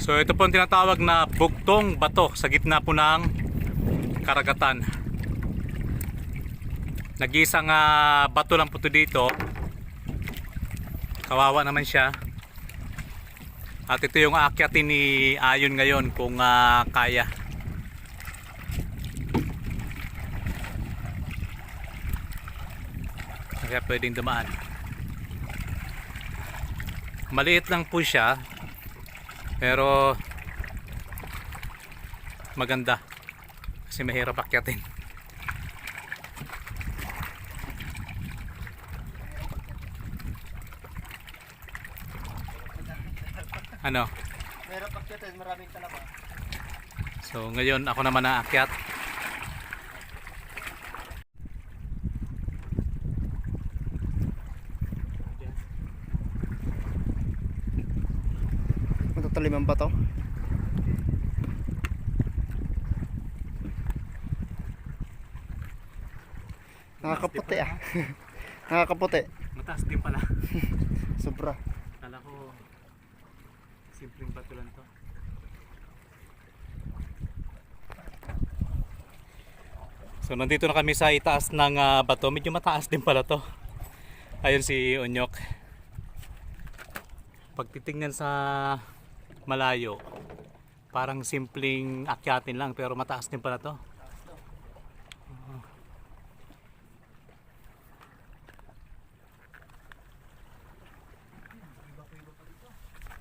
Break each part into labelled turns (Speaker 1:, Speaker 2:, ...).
Speaker 1: So ito po ang tinatawag na bugtong bato sa gitna po ng karagatan. Nag-iisang bato lang po ito dito. Kawawa naman siya. At ito yung aakyatin ni Ayon ngayon kung kaya. Kaya pwedeng dumaan. Maliit lang po siya. Pero maganda. Kasi mahirap akyatin. Ano?
Speaker 2: Mahirap akyatin, maraming talaba.
Speaker 1: So ngayon ako naman aakyat.
Speaker 2: Matatalim ba to? Nakakaputi ah. Nakakaputi.
Speaker 1: Mataas din pala.
Speaker 2: Sobra.
Speaker 1: Kala ko simpleng bato lang to. So nandito na kami sa itaas ng bato. Medyo mataas din pala to. Ayun si Onyok. Pag titingnan sa malayo, parang simpleng akyatin lang pero mataas din pala to.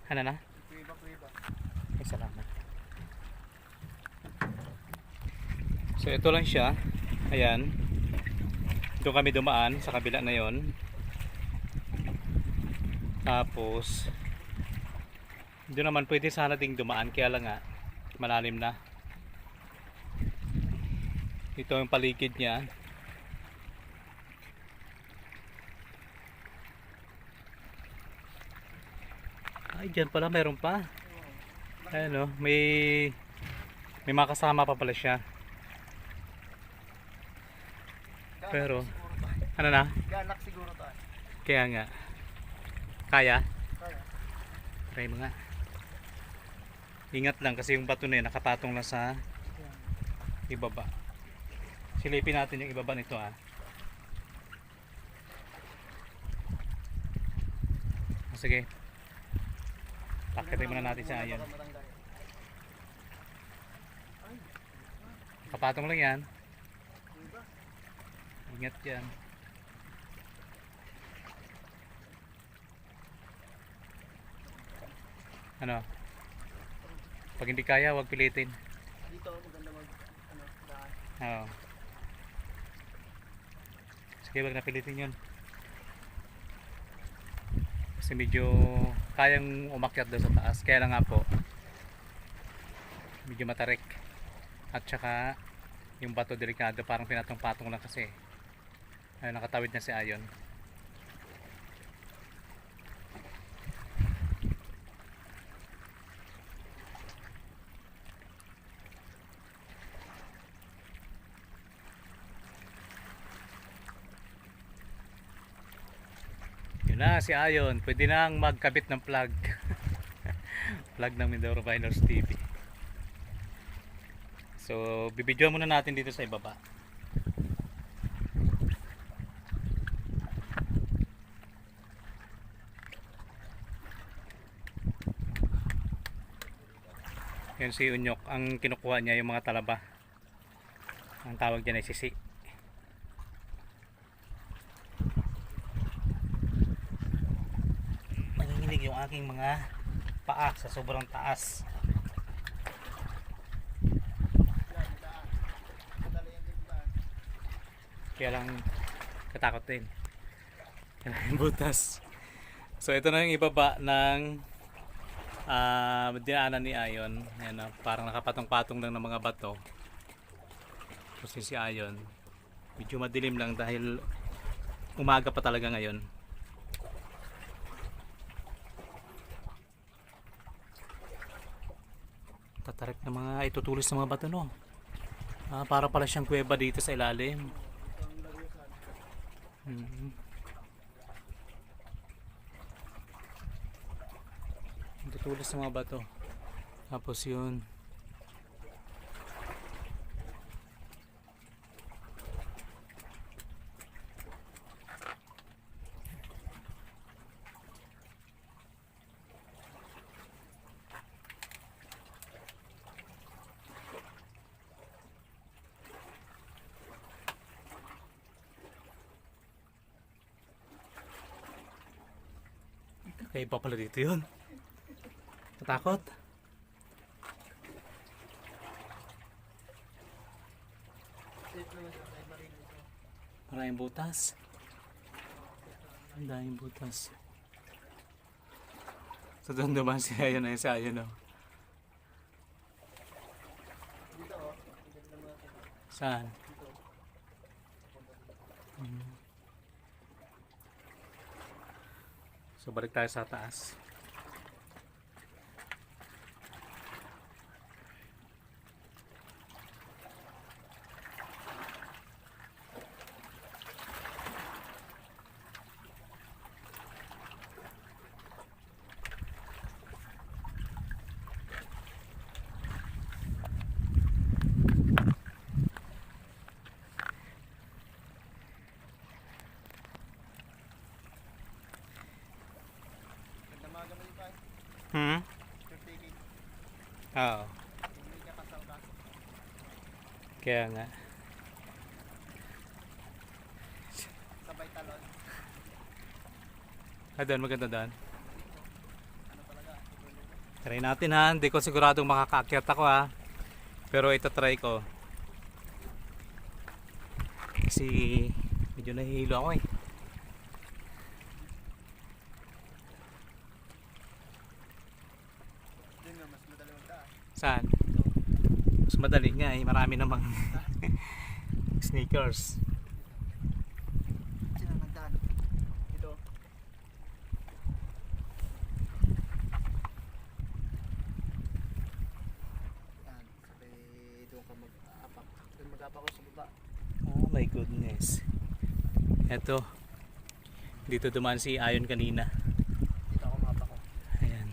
Speaker 1: Ano na? Ay, salamat. So ito lang siya. Ayan. Doon kami dumaan sa kabila na yon. Tapos doon naman pwede sana ding dumaan, kaya lang nga malalim na. Ito yung paligid niya. Ay, dyan pala meron pa. Ayan o, may mga kasama pa pala siya. Pero ano na?
Speaker 2: Ganak siguro to.
Speaker 1: Kaya nga. Kaya?
Speaker 2: Kaya.
Speaker 1: Try mo nga. Ingat lang kasi yung bato na yun nakapatong lang sa ibaba. Silipin natin yung ibaba nito ah. Sige. Pakitin muna natin sa ayan. Kapatong lang yan. Ingat yan. Ano? Pag hindi kaya, huwag pilitin.
Speaker 2: Dito maganda mag daan.
Speaker 1: Oo. Sige, wag napilitin yun. Kasi medyo kayang umakyat doon sa taas. Kaya lang nga po, medyo matarik. At saka yung bato delikado, parang pinatong-patong lang kasi. Ayun, nakatawid na si Ayon. Yun na si Ayon, pwede nang magkabit ng plug. Plug ng Mindoro Viners TV. So bibidyoan muna natin dito sa ibaba. Yan si Unyok, ang kinukuha niya yung mga talaba. Ang tawag dyan ay sisi. Nanginginig yung aking mga paa sa sobrang taas. Kaya lang katakot din. Kailangan butas. So ito na yung ibaba ng dinaanan ni Ayon. Ayan, parang nakapatong-patong lang ng mga bato. Kasi si Ayon medyo madilim lang dahil umaga pa talaga ngayon. Tatarik na mga itutulis ng mga bato, no? Para pala siyang kuweba dito sa ilalim. Tutulis ng mga bato. Tapos yun. Kaya iba pala dito yun. Natakot.
Speaker 2: Safe naman siya. Kahit marinig siya.
Speaker 1: Maraming butas. Ang daming butas. So doon naman si Ayon na si Ayon, oh.
Speaker 2: Dito oh. Ang ganda natin.
Speaker 1: Saan?
Speaker 2: Dito.
Speaker 1: So balik tayo sa taas.
Speaker 2: Ganda mga gamay pa.
Speaker 1: Hmm?
Speaker 2: Perfect.
Speaker 1: Oo.
Speaker 2: Hindi ka kasal ka.
Speaker 1: Kaya nga.
Speaker 2: Sabay talon.
Speaker 1: Ah, doon maganda doon.
Speaker 2: Ano talaga?
Speaker 1: Try natin ha. Hindi ko siguradong makakaakyat ako ha. Pero ito try ko. Kasi medyo nahihilo ako eh.
Speaker 2: Doon nga mas madali magdaan.
Speaker 1: Saan?
Speaker 2: Dito.
Speaker 1: Mas madali nga eh. Marami namang sneakers.
Speaker 2: Sino ang nagdaan? Dito. Yan. Sabay doon ka mag-apak. Doon mag-apak ko sa baba.
Speaker 1: Oh my goodness. Eto. Dito dumaan si Ayon kanina.
Speaker 2: Dito ako mapak ko.
Speaker 1: Ayan.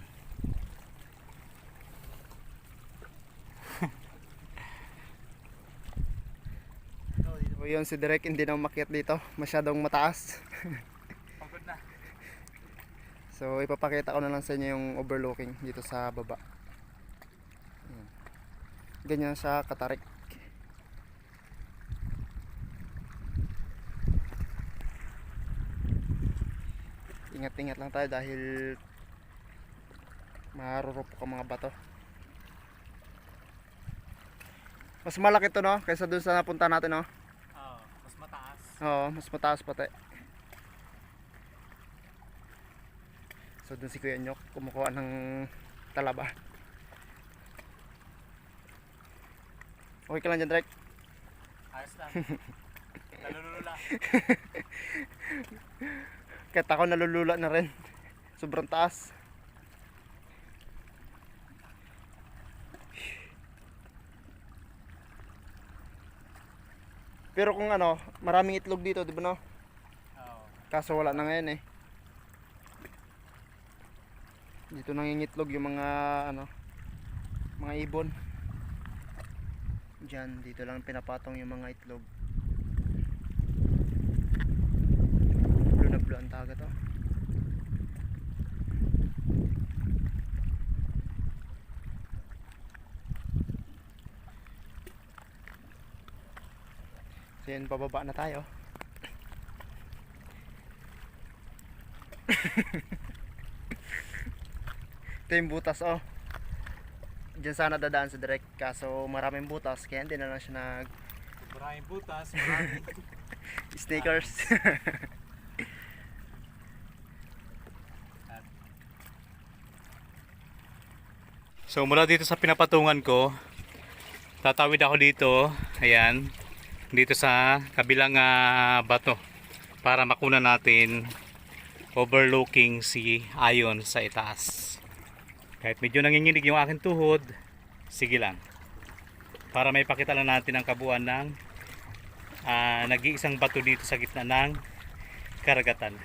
Speaker 2: So yun si Direk hindi na umakyat dito. Masyadong mataas.
Speaker 1: Pagod na.
Speaker 2: So ipapakita ko na lang sa inyo yung overlooking dito sa baba. Ayan. Ganyan siya katarik. Ingat-ingat lang tayo dahil marurupok ang mga bato. Mas malaki to no kaysa dun sa napunta natin no.
Speaker 1: Oo, mas mataas.
Speaker 2: Oo, mas mataas pati. So dun si Kuya Nyok kumukuha ng talaba. Okay ka lang dyan, Drake?
Speaker 1: Ayos lang. Nalulula.
Speaker 2: Kahit ako nalulula na rin. Sobrang taas. Pero kung ano, maraming itlog dito, di ba no?
Speaker 1: Oo.
Speaker 2: Kaso wala na ngayon eh. Dito nangingitlog yung mga ano, mga ibon. Diyan, dito lang pinapatong yung mga itlog. Blue na blue ang taga to. So yan, bababa na tayo. Ito yung butas oh. Diyan sana dadaan sa direct kaso maraming butas kaya hindi na lang siya nag
Speaker 1: Maraming butas, maraming
Speaker 2: sneakers.
Speaker 1: So mula dito sa pinapatungan ko, tatawid ako dito, ayan, dito sa kabilang bato para makuna natin overlooking si Ayon sa itaas. Kahit medyo nanginginig yung aking tuhod, sige lang. Para may pakita lang natin ang kabuuan ng nag-iisang bato dito sa gitna ng karagatan.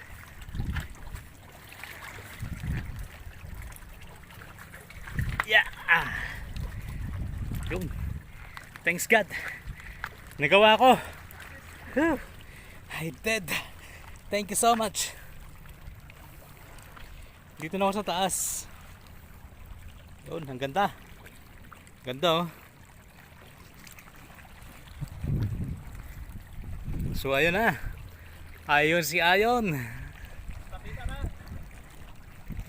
Speaker 1: Yeah! Yun. Thanks God. Nagawa ko. Whew. I did. Thank you so much. Dito na ako sa taas. Yun, ang ganda. Ganda oh. So ayun na. Ayun si Ayon.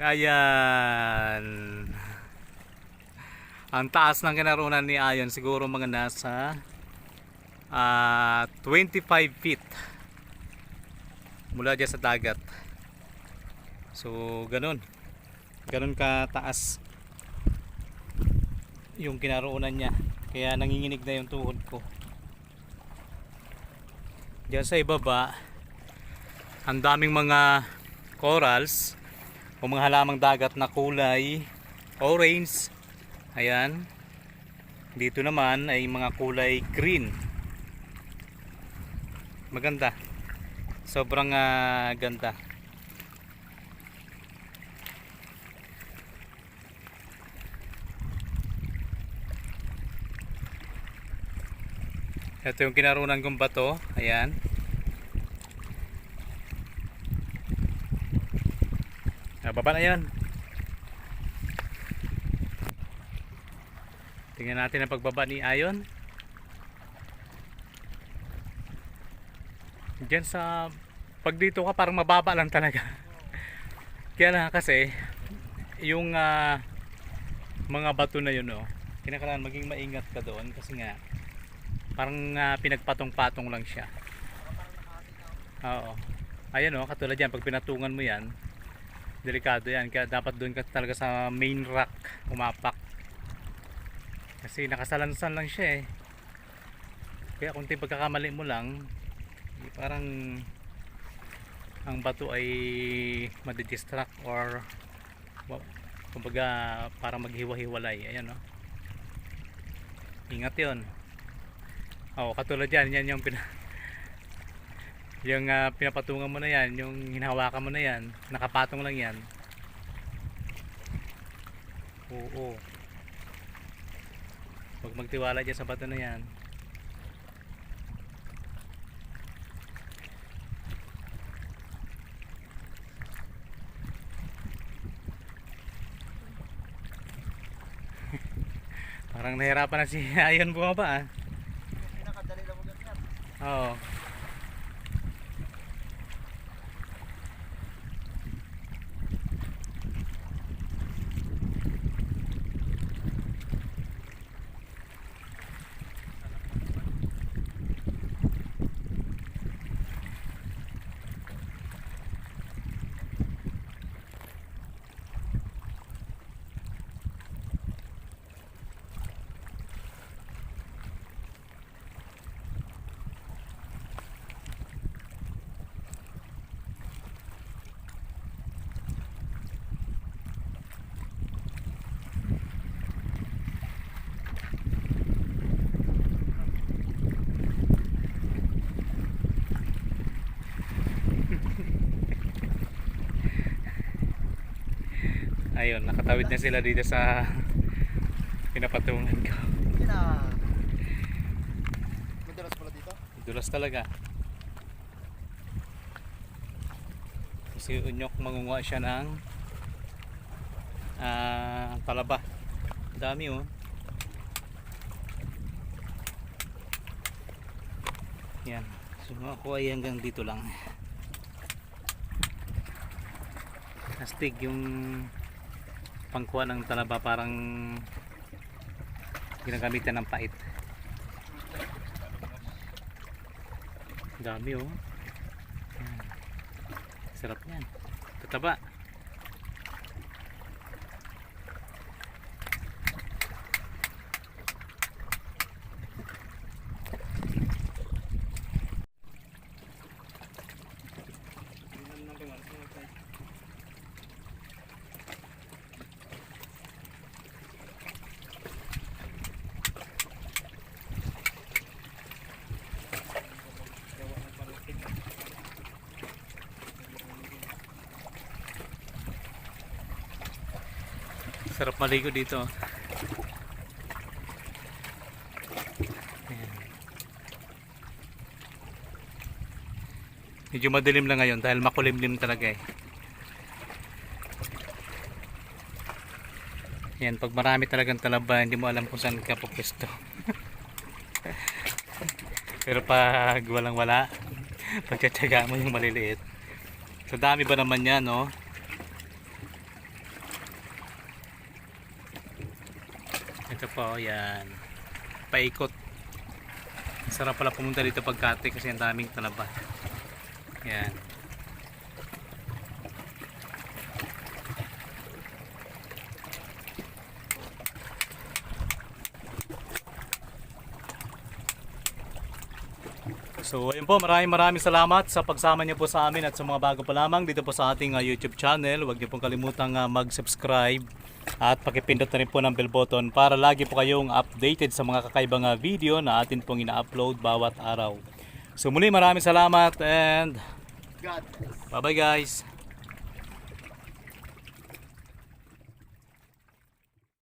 Speaker 1: Ayan. Ang taas ng kinarunan ni Ayon siguro mga nasa 25 feet mula dyan sa dagat. So ganun kataas yung kinaroonan niya, kaya nanginginig na yung tuhod ko. Diyan sa ibaba ang daming mga corals o mga halamang dagat na kulay orange. Ayan. Dito naman ay mga kulay green. Maganda. Sobrang ganda. Ito yung kinarunan kong bato. Ayan. Baba na yan. Tingnan natin ang pagbaba ni Ayon. Diyan sa pag dito ka parang mababa lang talaga. Kaya na kasi yung mga bato na yun kinakailangan maging maingat ka doon kasi nga parang pinagpatong-patong lang siya. Oo. Ayan katulad yan pag pinatungan mo yan, delikado yan, kaya dapat doon ka talaga sa main rock umapak. Kasi nakasalansan lang siya kaya kung pagkakamali mo lang parang ang bato ay madidistract or kumbaga para maghiwa-hiwalay. Ayan ingat yun. Katulad yan yung yung pinapatungan mo na yan, yung hinahawakan mo na yan, nakapatong lang yan. Oo. Huwag magtiwala dyan sa bato na yan. Parang nahirapan na si Ayon bumaba
Speaker 2: Pinakadali lang mo ganyan.
Speaker 1: Oo. Ayun, nakatawid na sila dito sa pinapatungan ko.
Speaker 2: Madalas pala dito?
Speaker 1: Dulas talaga. Si Unyok mangunguha siya ng talaba. Dami yan. So ako ay hanggang dito lang. Astig yung pangkuha ng talaba, parang ginagamitan ng pait. Dami sarap yan, tataba. Sarap maligo dito. Medyo madilim lang ngayon dahil makulimlim talaga eh. Yan, pag marami talagang talaba, hindi mo alam kung saan ka pupwesto. Pero pag walang wala, pagtsatsaga mo yung maliliit. Sa dami ba naman yan, no? Ito po, yan. Paikot. Sarap pala pumunta dito pagkate kasi ang daming talaba. Yan. So ayun po, maraming salamat sa pagsama niyo po sa amin at sa mga bago pa lamang dito po sa ating YouTube channel. Huwag niyo pong kalimutang mag-subscribe at pakipindot na rin po ng bell button para lagi po kayong updated sa mga kakaibang video na atin pong ina-upload bawat araw. So muli maraming salamat and
Speaker 2: God bless.
Speaker 1: bye bye guys.